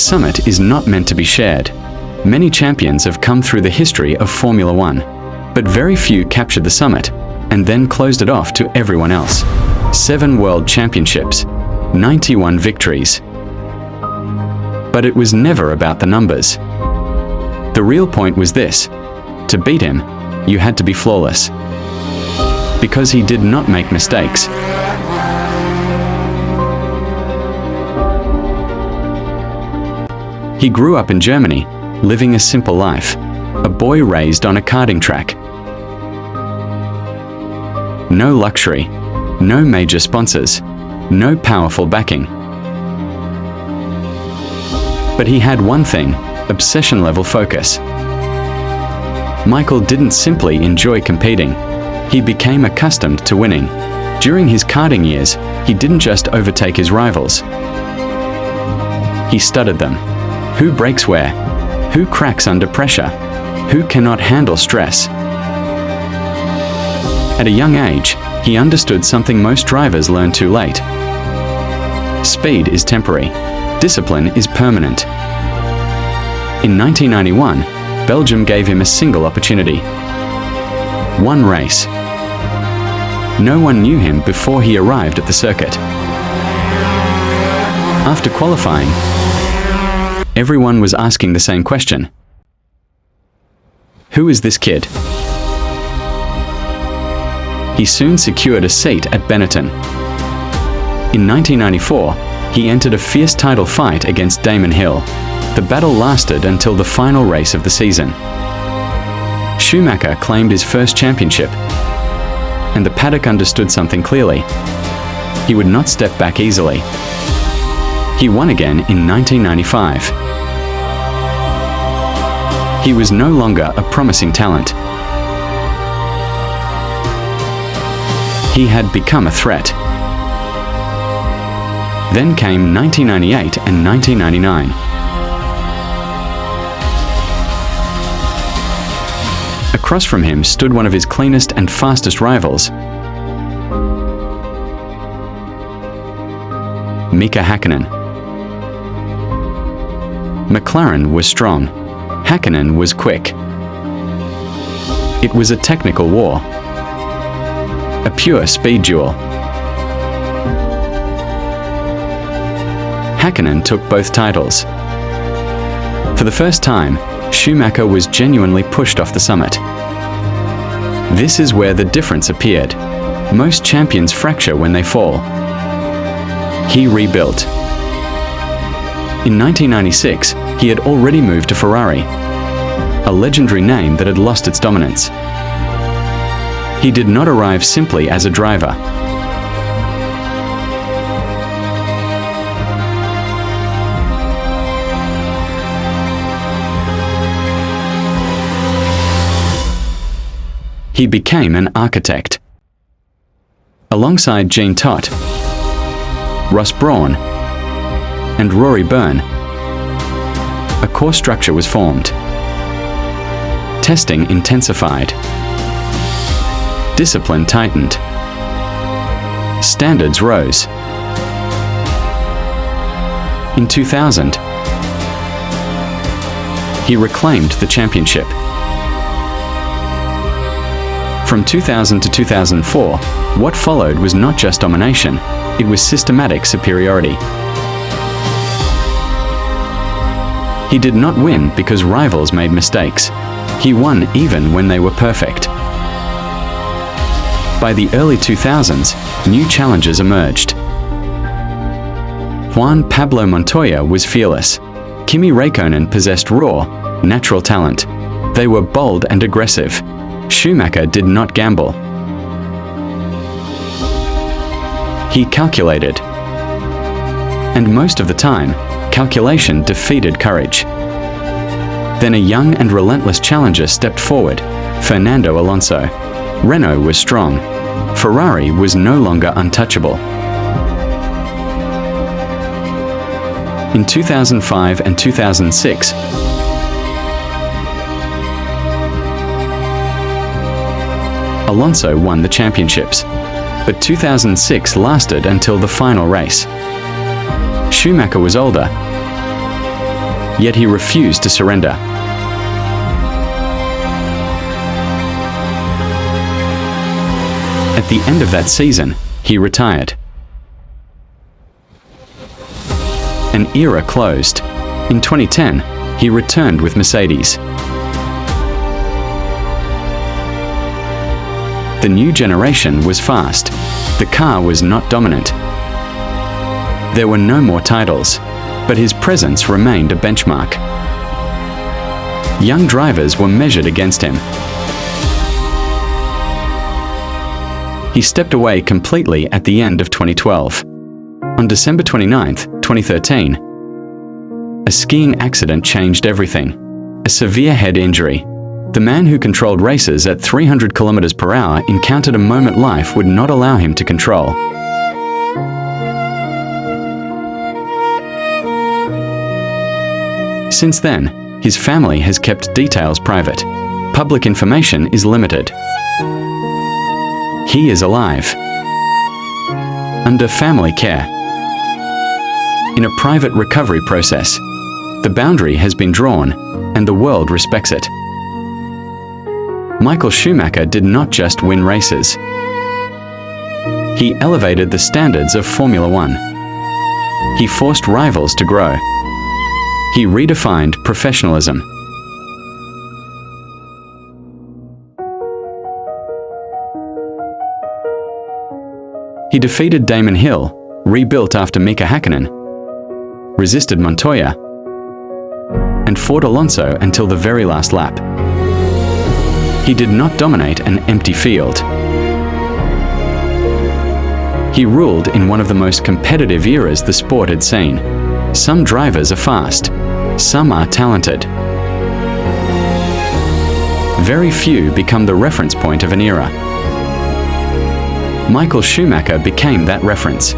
summit is not meant to be shared. Many champions have come through the history of Formula One, but very few captured the summit and then closed it off to everyone else. 7 world championships, 91 victories. But it was never about the numbers. The real point was this: to beat him, you had to be flawless. Because he did not make mistakes. He grew up in Germany, living a simple life, a boy raised on a karting track. No luxury, no major sponsors, no powerful backing. But he had one thing: obsession-level focus. Michael didn't simply enjoy competing. He became accustomed to winning. During his karting years, he didn't just overtake his rivals. He studied them. Who brakes where? Who cracks under pressure? Who cannot handle stress? At a young age, he understood something most drivers learn too late. Speed is temporary. Discipline is permanent. In 1991, Belgium gave him a single opportunity. One race. No one knew him before he arrived at the circuit. After qualifying, everyone was asking the same question. Who is this kid? He soon secured a seat at Benetton. In 1994, he entered a fierce title fight against Damon Hill. The battle lasted until the final race of the season. Schumacher claimed his first championship, and the paddock understood something clearly. He would not step back easily. He won again in 1995. He was no longer a promising talent. He had become a threat. Then came 1998 and 1999. Across from him stood one of his cleanest and fastest rivals, Mika Häkkinen. McLaren was strong. Häkkinen was quick. It was a technical war, a pure speed duel. Häkkinen took both titles. For the first time, Schumacher was genuinely pushed off the summit. This is where the difference appeared. Most champions fracture when they fall. He rebuilt. In 1996, he had already moved to Ferrari, a legendary name that had lost its dominance. He did not arrive simply as a driver. He became an architect. Alongside Jean Todt, Ross Brawn, and Rory Byrne, a core structure was formed. Testing intensified. Discipline tightened. Standards rose. In 2000, he reclaimed the championship. From 2000 to 2004, what followed was not just domination, it was systematic superiority. He did not win because rivals made mistakes. He won even when they were perfect. By the early 2000s, new challenges emerged. Juan Pablo Montoya was fearless. Kimi Räikkönen possessed raw, natural talent. They were bold and aggressive. Schumacher did not gamble. He calculated. And most of the time, calculation defeated courage. Then a young and relentless challenger stepped forward, Fernando Alonso. Renault was strong. Ferrari was no longer untouchable. In 2005 and 2006, Alonso won the championships, but 2006 lasted until the final race. Schumacher was older, yet he refused to surrender. At the end of that season, he retired. An era closed. In 2010, he returned with Mercedes. The new generation was fast. The car was not dominant. There were no more titles, but his presence remained a benchmark. Young drivers were measured against him. He stepped away completely at the end of 2012. On December 29, 2013, a skiing accident changed everything. A severe head injury. The man who controlled races at 300 kilometers per hour encountered a moment life would not allow him to control. Since then, his family has kept details private. Public information is limited. He is alive, under family care, in a private recovery process. The boundary has been drawn, and the world respects it. Michael Schumacher did not just win races. He elevated the standards of Formula One. He forced rivals to grow. He redefined professionalism. He defeated Damon Hill, rebuilt after Mika Hakkinen, resisted Montoya, and fought Alonso until the very last lap. He did not dominate an empty field. He ruled in one of the most competitive eras the sport had seen. Some drivers are fast, some are talented. Very few become the reference point of an era. Michael Schumacher became that reference.